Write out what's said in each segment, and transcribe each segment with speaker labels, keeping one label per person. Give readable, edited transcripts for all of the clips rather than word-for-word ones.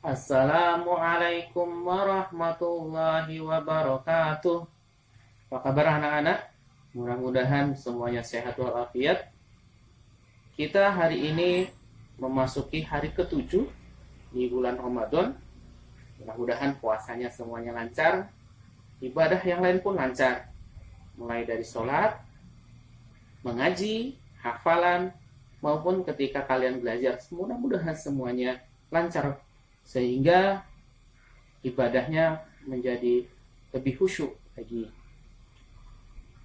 Speaker 1: Assalamualaikum warahmatullahi wabarakatuh. Apa kabar anak-anak? Mudah-mudahan semuanya sehat walafiat. Kita hari ini memasuki hari ke-7 di bulan Ramadan. Mudah-mudahan puasanya semuanya lancar, ibadah yang lain pun lancar. Mulai dari sholat, mengaji, hafalan, maupun ketika kalian belajar. Mudah-mudahan semuanya lancar, sehingga ibadahnya menjadi lebih khusyuk lagi.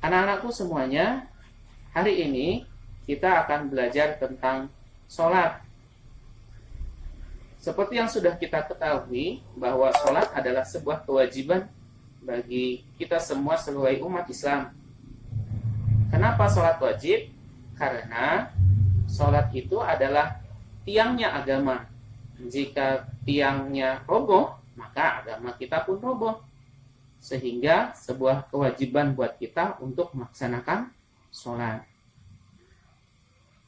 Speaker 1: Anak-anakku semuanya, hari ini kita akan belajar tentang sholat. Seperti yang sudah kita ketahui, bahwa sholat adalah sebuah kewajiban bagi kita semua sebagai umat Islam. Kenapa sholat wajib? Karena sholat itu adalah tiangnya agama. Jika tiangnya roboh, maka agama kita pun roboh. Sehingga sebuah kewajiban buat kita untuk melaksanakan sholat.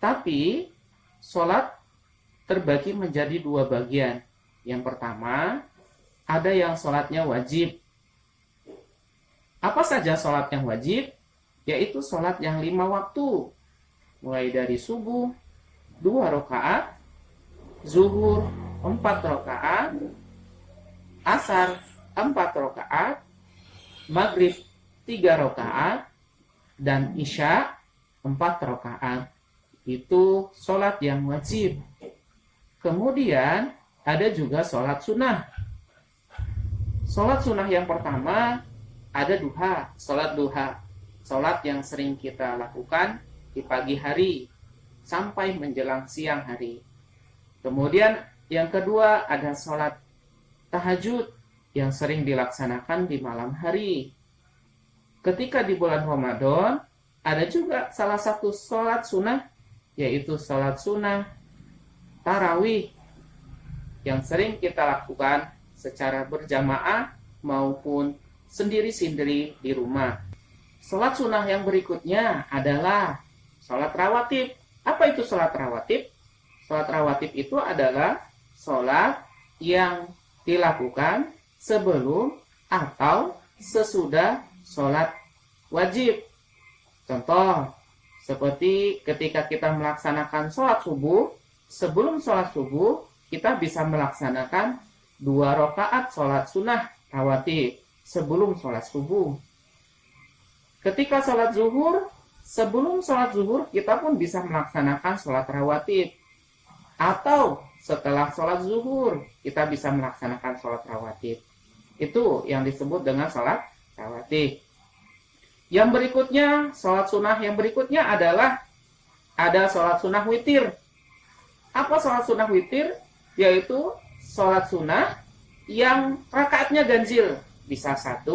Speaker 1: Tapi, sholat terbagi menjadi dua bagian. Yang pertama, ada yang sholatnya wajib. Apa saja sholat yang wajib? Yaitu sholat yang 5 waktu. Mulai dari subuh, 2 rakaat, zuhur 4 rakaat, asar 4 rakaat, maghrib 3 rakaat, dan isya 4 rakaat. Itu sholat yang wajib. Kemudian ada juga sholat sunnah. Sholat sunnah yang pertama ada duha, sholat duha. Sholat yang sering kita lakukan di pagi hari sampai menjelang siang hari. Kemudian yang kedua ada sholat tahajud yang sering dilaksanakan di malam hari. Ketika di bulan Ramadan ada juga salah satu sholat sunnah, yaitu sholat sunnah tarawih yang sering kita lakukan secara berjamaah maupun sendiri-sendiri di rumah. Sholat sunnah yang berikutnya adalah sholat rawatib. Apa itu sholat rawatib? Sholat rawatib itu adalah sholat yang dilakukan sebelum atau sesudah sholat wajib. Contoh, seperti ketika kita melaksanakan sholat subuh, sebelum sholat subuh, kita bisa melaksanakan 2 rakaat sholat sunnah rawatib sebelum sholat subuh. Ketika sholat zuhur, sebelum sholat zuhur, kita pun bisa melaksanakan sholat rawatib. Atau setelah sholat zuhur, kita bisa melaksanakan sholat rawatib. Itu yang disebut dengan sholat rawatib. Yang berikutnya, sholat sunnah yang berikutnya adalah ada sholat sunnah witir. Apa sholat sunnah witir? Yaitu sholat sunnah yang rakaatnya ganjil. Bisa 1,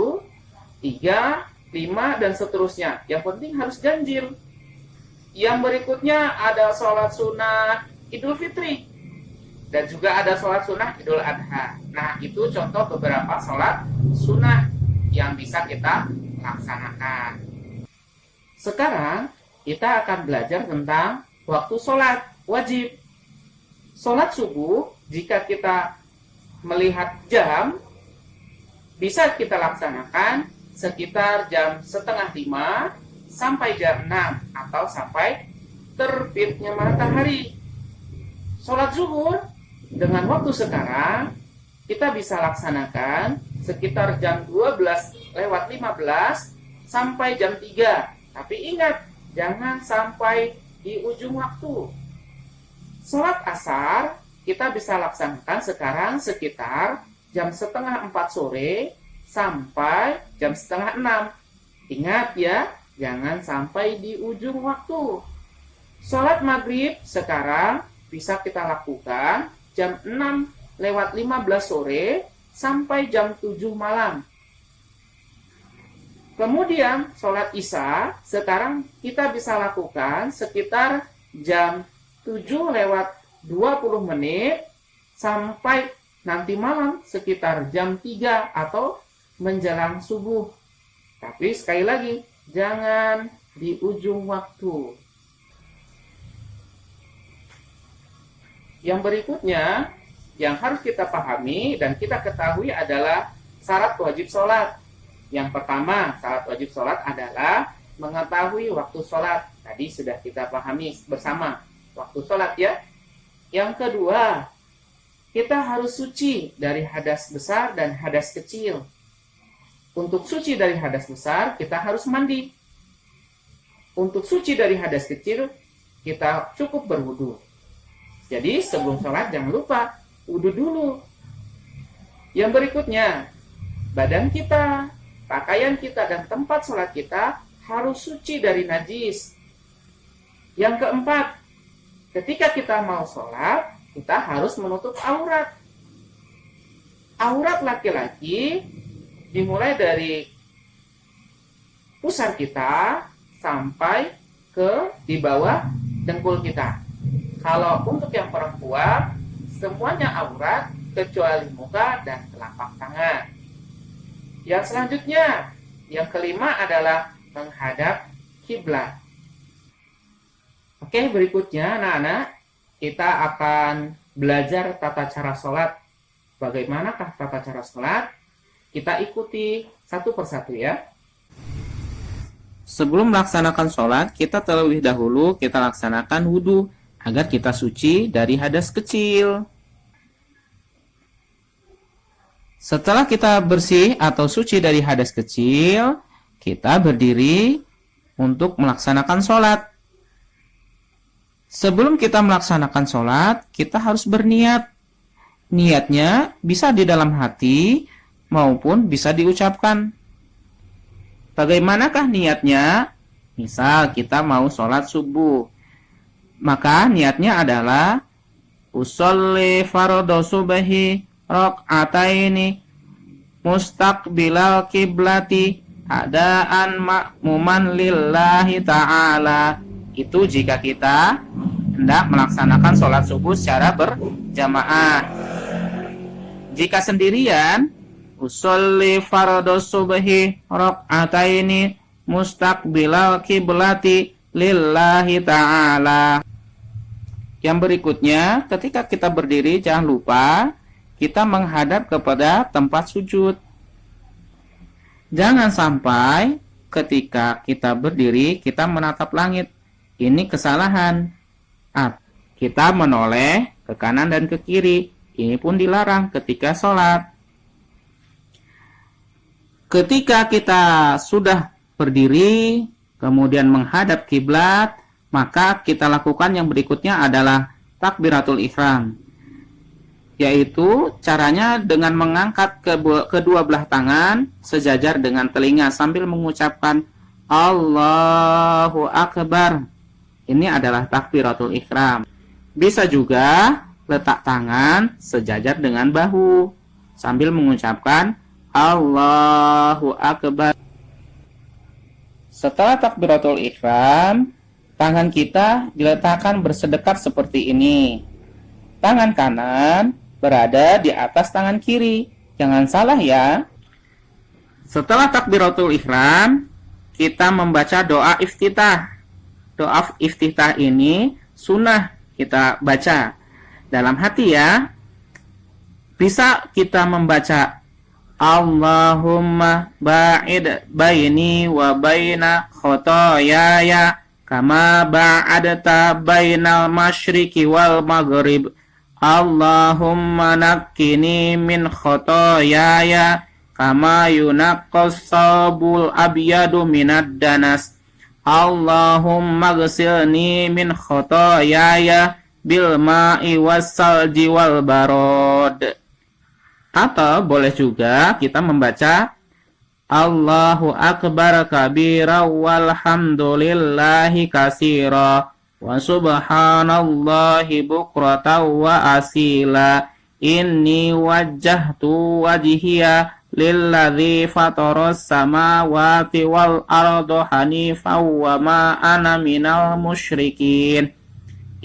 Speaker 1: 3, 5, dan seterusnya. Yang penting harus ganjil. Yang berikutnya ada sholat sunnah Idul Fitri. Dan juga ada sholat sunnah Idul Adha. Nah, itu contoh beberapa sholat sunnah yang bisa kita laksanakan. Sekarang, kita akan belajar tentang waktu sholat wajib. Sholat subuh, jika kita melihat jam, bisa kita laksanakan sekitar jam 4:30 sampai jam 6 atau sampai terbitnya matahari. Sholat zuhur dengan waktu sekarang kita bisa laksanakan sekitar jam 12:15 sampai jam 3. Tapi ingat, jangan sampai di ujung waktu. Sholat asar kita bisa laksanakan sekarang sekitar jam 3:30 sore sampai jam 5:30. Ingat ya, jangan sampai di ujung waktu. Sholat maghrib sekarang bisa kita lakukan jam 6:15 sore sampai jam 7 malam. Kemudian sholat isya sekarang kita bisa lakukan sekitar jam 7:20 sampai nanti malam sekitar jam 3 atau menjelang subuh. Tapi sekali lagi, jangan di ujung waktu. Yang berikutnya yang harus kita pahami dan kita ketahui adalah syarat wajib sholat. Yang pertama, syarat wajib sholat adalah mengetahui waktu sholat. Tadi sudah kita pahami bersama waktu sholat ya. Yang kedua, kita harus suci dari hadas besar dan hadas kecil. Untuk suci dari hadas besar, kita harus mandi. Untuk suci dari hadas kecil, kita cukup berwudu. Jadi sebelum sholat jangan lupa wudu dulu. Yang berikutnya, badan kita, pakaian kita, dan tempat sholat kita harus suci dari najis. Yang keempat, ketika kita mau sholat, kita harus menutup aurat. Aurat laki-laki dimulai dari pusar kita sampai ke di bawah dengkul kita. Kalau untuk yang perempuan, semuanya aurat kecuali muka dan telapak tangan. Yang selanjutnya, yang kelima adalah menghadap kiblat. Oke, berikutnya anak-anak, kita akan belajar tata cara sholat. Bagaimanakah tata cara sholat? Kita ikuti satu persatu ya. Sebelum melaksanakan sholat, kita terlebih dahulu kita laksanakan wudhu agar kita suci dari hadas kecil. Setelah kita bersih atau suci dari hadas kecil, kita berdiri untuk melaksanakan sholat. Sebelum kita melaksanakan sholat, kita harus berniat. Niatnya bisa di dalam hati maupun bisa diucapkan. Bagaimanakah niatnya? Misal kita mau sholat subuh, maka niatnya adalah usolli fardhu subhi rak'ataini mustaqbilal kiblati adaan ma'muman lillahi ta'ala. Itu jika kita hendak melaksanakan sholat subuh secara berjamaah. Jika sendirian, usolli fardhu subhi rak'ataini mustaqbilal kiblati lillahi ta'ala. Yang berikutnya, ketika kita berdiri, jangan lupa kita menghadap kepada tempat sujud. Jangan sampai ketika kita berdiri, kita menatap langit. Ini kesalahan. Kita menoleh ke kanan dan ke kiri. Ini pun dilarang ketika sholat. Ketika kita sudah berdiri, kemudian menghadap kiblat, maka kita lakukan yang berikutnya adalah takbiratul ihram. Yaitu caranya dengan mengangkat kedua belah tangan sejajar dengan telinga sambil mengucapkan Allahu Akbar. Ini adalah takbiratul ihram. Bisa juga letak tangan sejajar dengan bahu sambil mengucapkan Allahu Akbar. Setelah takbiratul ihram, tangan kita diletakkan bersedekat seperti ini. Tangan kanan berada di atas tangan kiri. Jangan salah ya. Setelah takbiratul ihram, kita membaca doa iftitah. Doa iftitah ini sunnah kita baca dalam hati ya. Bisa kita membaca Allahumma ba'id baini wa baina khotoyaya kama ba'adta bainal masyriqi wal maghrib. Allahumma nakkini min khotoyaya kama yunaqqas sabul abyadu minad danas. Allahumma ghsilni min khotoyaya bil ma'i wassalji wal barod. Atau boleh juga kita membaca Allahu Akbar kabira walhamdulillahi kasira wa subhanallahi bukrata wa asila. Inni wajjahtu wajhiya lilladzi fataras samawati wal arda hanifan wa ma ana minal musyrikin.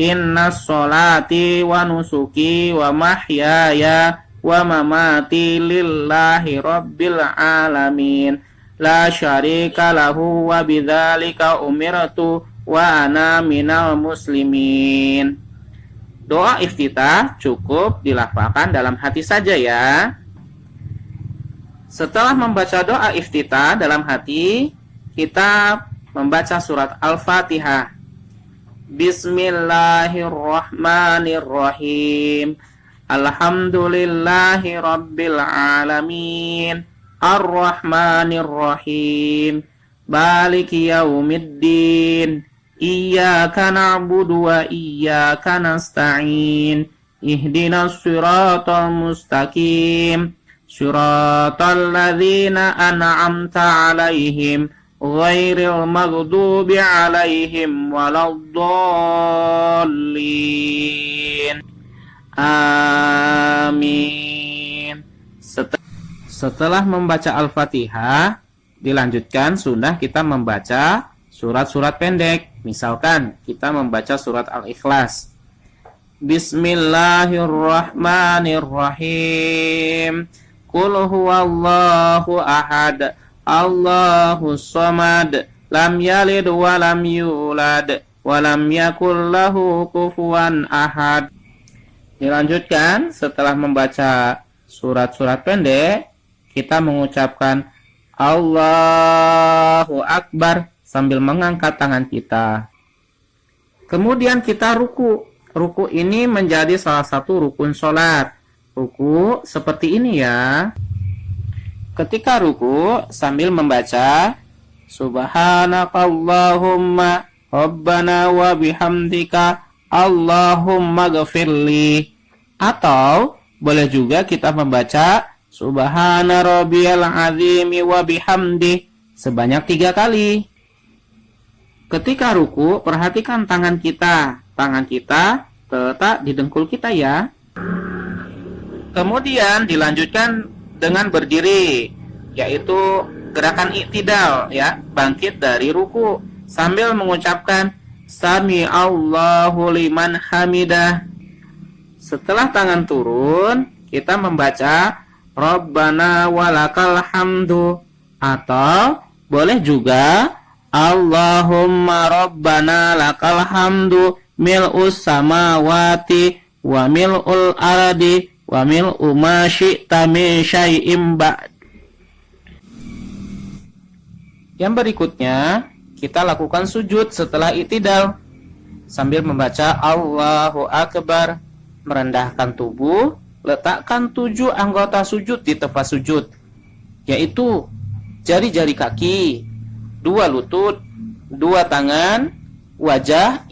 Speaker 1: Inna sholati wa nusuki wa mahyaya wa mamati lillahi rabbil alamin la syarika lahu wa bidzalika umirtu wa ana minal muslimin. Doa iftitah cukup dilafalkan dalam hati saja ya. Setelah membaca doa iftitah dalam hati, kita membaca surat Al-Fatihah. Bismillahirrahmanirrahim. Alhamdulillahi rabbil alamin. Ar-Rahmanirrahim. Maliki yaumiddin. Iyyaka na'budu wa iyyaka nasta'in. Ihdinas siratal mustaqim. Siratal ladzina an'amta 'alaihim ghairil maghdubi 'alaihim waladdallin. Amin. Setelah membaca Al-Fatihah, dilanjutkan sunnah kita membaca surat-surat pendek. Misalkan kita membaca surat Al-Ikhlas. Bismillahirrahmanirrahim. Qul huwallahu ahad. Allahus samad. Lam yalid wa lam yulad. Wa lam yakul lahu kufuwan ahad. Dilanjutkan setelah membaca surat-surat pendek, kita mengucapkan Allahu Akbar sambil mengangkat tangan kita. Kemudian kita ruku. Ruku ini menjadi salah satu rukun sholat. Ruku seperti ini ya. Ketika ruku sambil membaca Subhanakallahumma Rabbana wa bihamdika Allahumma ghafirli. Atau boleh juga kita membaca Subhana rabbiyal azimi wa bihamdi sebanyak 3 kali. Ketika ruku, perhatikan tangan kita. Tangan kita terletak di dengkul kita ya. Kemudian dilanjutkan dengan berdiri, yaitu gerakan i'tidal ya, bangkit dari ruku sambil mengucapkan Sami Allahu liman hamidah. Setelah tangan turun, kita membaca Rabbana walakal hamdu, atau boleh juga Allahumma Rabbana lakal hamdu mil'us samawati wa mil'ul ardi wa mil'u ma syi'ta min syai'im ba'd. Yang berikutnya, kita lakukan sujud setelah i'tidal sambil membaca Allahu Akbar, merendahkan tubuh, letakkan 7 anggota sujud di tempat sujud, yaitu jari-jari kaki, 2 lutut, 2 tangan, wajah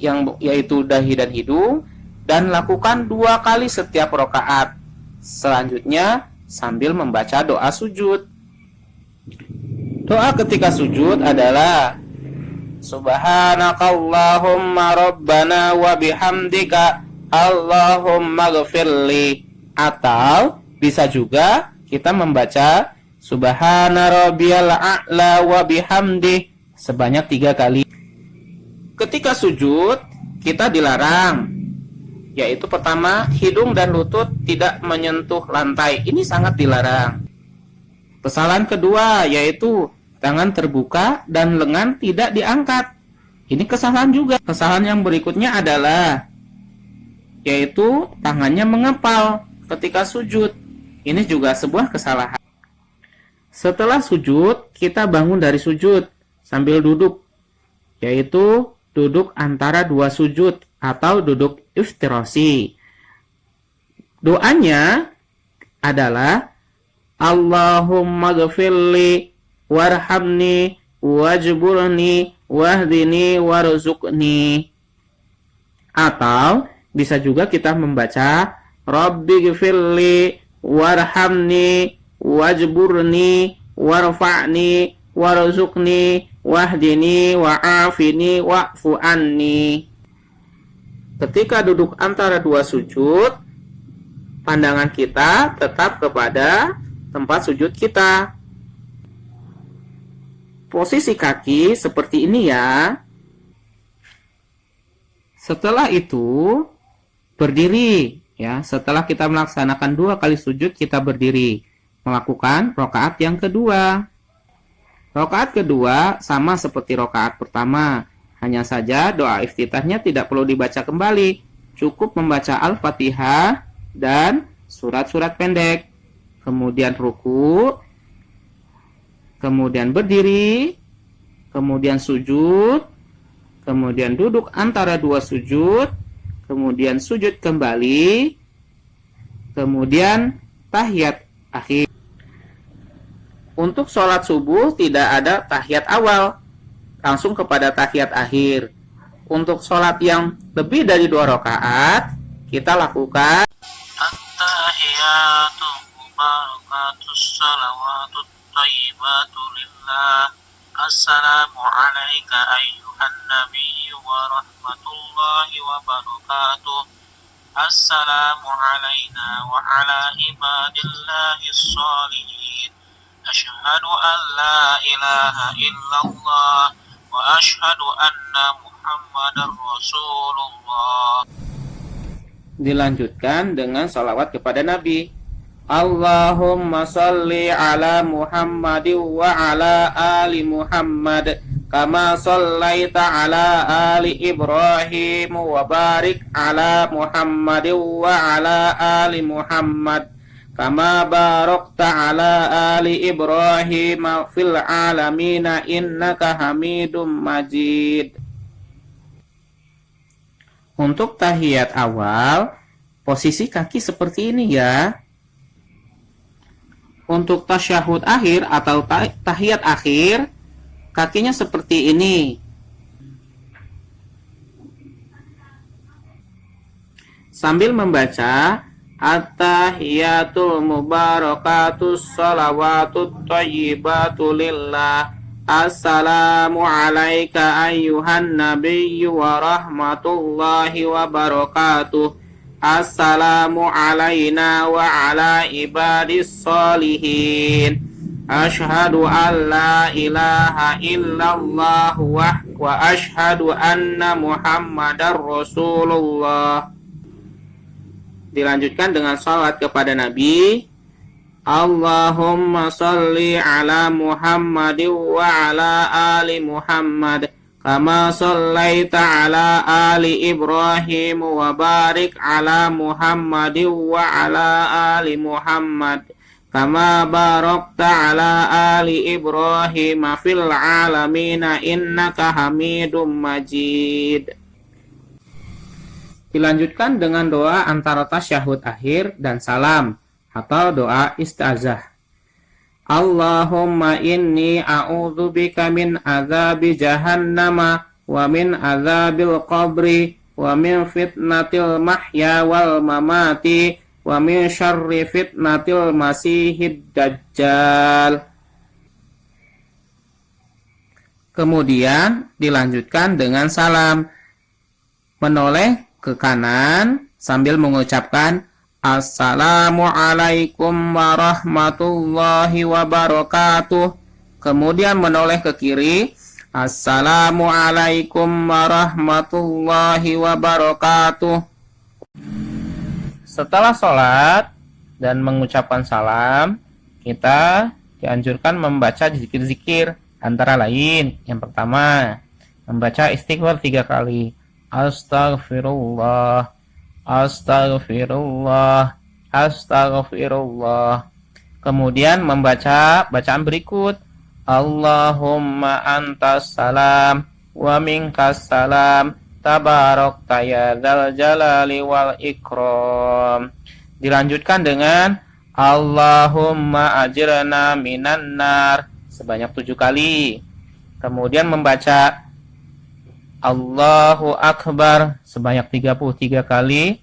Speaker 1: yaitu dahi dan hidung, dan lakukan 2 kali setiap rakaat. Selanjutnya sambil membaca doa sujud. Doa ketika sujud adalah Subhanakallahumma Rabbana wa bihamdika Allahumma ghafirli, atau bisa juga kita membaca Subhana rabbiyal a'la wa bihamdi sebanyak 3 kali. Ketika sujud, kita dilarang, yaitu pertama, hidung dan lutut tidak menyentuh lantai. Ini sangat dilarang. Kesalahan kedua, yaitu tangan terbuka dan lengan tidak diangkat. Ini kesalahan juga. Kesalahan yang berikutnya adalah, yaitu tangannya mengepal ketika sujud. Ini juga sebuah kesalahan. Setelah sujud, kita bangun dari sujud sambil duduk, yaitu duduk antara 2 sujud atau duduk iftirasi. Doanya adalah Allahumma ghafirli warhamni wajburni wahdini warzuqni. Atau bisa juga kita membaca Rabbi ghafirli warhamni wajburni warfa'ni warzuqni wahdini wa'afini wa'fu anni. Ketika duduk antara 2 sujud, pandangan kita tetap kepada tempat sujud kita. Posisi kaki seperti ini ya. Setelah itu berdiri ya. Setelah kita melaksanakan 2 kali sujud, kita berdiri melakukan rakaat yang kedua. Rakaat kedua sama seperti rakaat pertama, hanya saja doa iftitahnya tidak perlu dibaca kembali, cukup membaca Al-Fatihah dan surat-surat pendek. Kemudian ruku, kemudian berdiri, kemudian sujud, kemudian duduk antara dua sujud, kemudian sujud kembali, kemudian tahiyat akhir. Untuk sholat subuh tidak ada tahiyat awal, langsung kepada tahiyat akhir. Untuk sholat yang lebih dari 2 rakaat, kita lakukan
Speaker 2: At-tahiyatu mubarakatus salawatut thayyibatu lillah. Assalamu alayka ayyuhan nabiyyu wa rahmatullahi wa barakatuh. Assalamu alayna wa ala ibadillahis shalihin. Asyhadu an la ilaha illallah wa asyhadu anna Muhammadar Rasulullah.
Speaker 1: Dilanjutkan dengan salawat kepada Nabi. Allahumma salli ala Muhammadin wa ala ali Muhammad kama sallaita ala ali Ibrahim wa barik ala Muhammadin wa ala ali Muhammad kama barakta ala ali Ibrahim fil alamin innaka Hamidum Majid. Untuk tahiyat awal, posisi kaki seperti ini ya. Untuk tasyahud akhir atau tahiyat akhir, kakinya seperti ini. Sambil membaca At-tahiyatul mubarakatus salawatut thayyibatu lillah. Assalamu alayka ayyuhan nabiyyu wa rahmatullahi wa barakatuh. Assalamu alayna wa ala ibadis salihin. Asyhadu an la ilaha illallah wa asyhadu anna Muhammadar Rasulullah. Dilanjutkan dengan salawat kepada Nabi. Allahumma salli ala Muhammadin wa ala ali Muhammad kama sallaita ala ali Ibrahim wa barik ala Muhammadin wa ala ali Muhammad kama barakta ala ali Ibrahim fil alamin innaka Hamidum Majid. Dilanjutkan dengan doa antara tasyahud akhir dan salam atau doa isti'azah. Allahumma inni a'udzubika min azabi jahannama wa min azabil qabri wa min fitnatil mahya wal mamati wa min syarri fitnatil masihid dajjal. Kemudian dilanjutkan dengan salam, menoleh ke kanan sambil mengucapkan Assalamualaikum warahmatullahi wabarakatuh. Kemudian menoleh ke kiri. Assalamualaikum warahmatullahi wabarakatuh. Setelah sholat dan mengucapkan salam, kita dianjurkan membaca zikir-zikir, antara lain yang pertama, membaca istighfar 3 kali. Astaghfirullah, Astaghfirullah, Astaghfirullah. Kemudian membaca bacaan berikut. Allahumma antas salam wa minkas salam tabarakta ya dzal jalali wal ikram. Dilanjutkan dengan Allahumma ajirna minan nar sebanyak 7 kali. Kemudian membaca Allahu Akbar sebanyak 33 kali.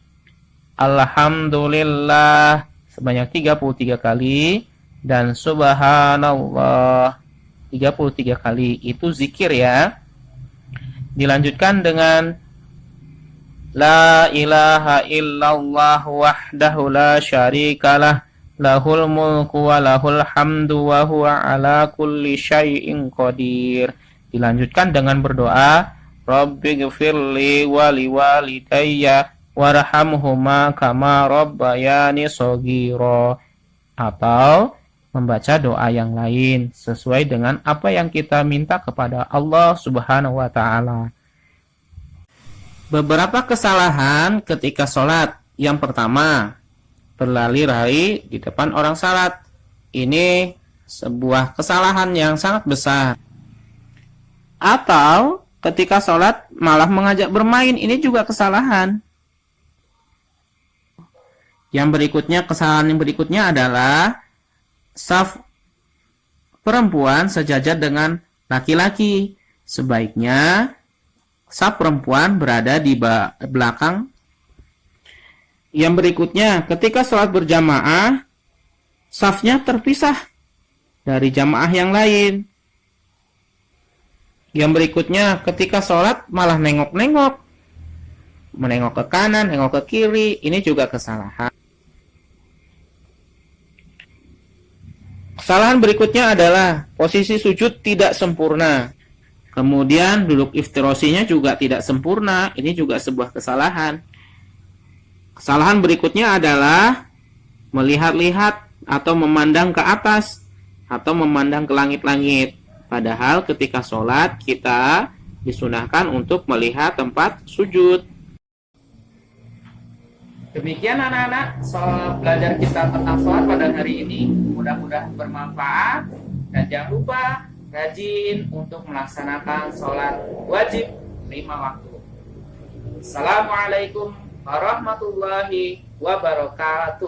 Speaker 1: Alhamdulillah sebanyak 33 kali. Dan Subhanallah 33 kali. Itu zikir ya. Dilanjutkan dengan La ilaha illallah wahdahu la syarikalah lahul mulku wa lahul hamdu wa huwa ala kulli syai'in qadir. Dilanjutkan dengan berdoa Rabbighfirli wa liwalidayya warhamhuma kama rabbayani shaghira, atau membaca doa yang lain sesuai dengan apa yang kita minta kepada Allah Subhanahu wa taala. Beberapa kesalahan ketika sholat. Yang pertama, berlari-lari di depan orang salat. Ini sebuah kesalahan yang sangat besar. Atau ketika sholat malah mengajak bermain. Ini juga kesalahan. Kesalahan yang berikutnya adalah saf perempuan sejajar dengan laki-laki. Sebaiknya saf perempuan berada di belakang. Yang berikutnya, ketika sholat berjamaah, safnya terpisah dari jamaah yang lain. Yang berikutnya, ketika sholat malah nengok-nengok, menengok ke kanan, nengok ke kiri. Ini juga kesalahan. Kesalahan berikutnya adalah posisi sujud tidak sempurna. Kemudian duduk iftirosinya juga tidak sempurna. Ini juga sebuah kesalahan. Kesalahan berikutnya adalah melihat-lihat atau memandang ke atas atau memandang ke langit-langit. Padahal ketika sholat kita disunahkan untuk melihat tempat sujud. Demikian anak-anak soal belajar kita tentang sholat pada hari ini. Mudah-mudahan bermanfaat. Dan jangan lupa rajin untuk melaksanakan sholat wajib 5 waktu. Assalamualaikum warahmatullahi wabarakatuh.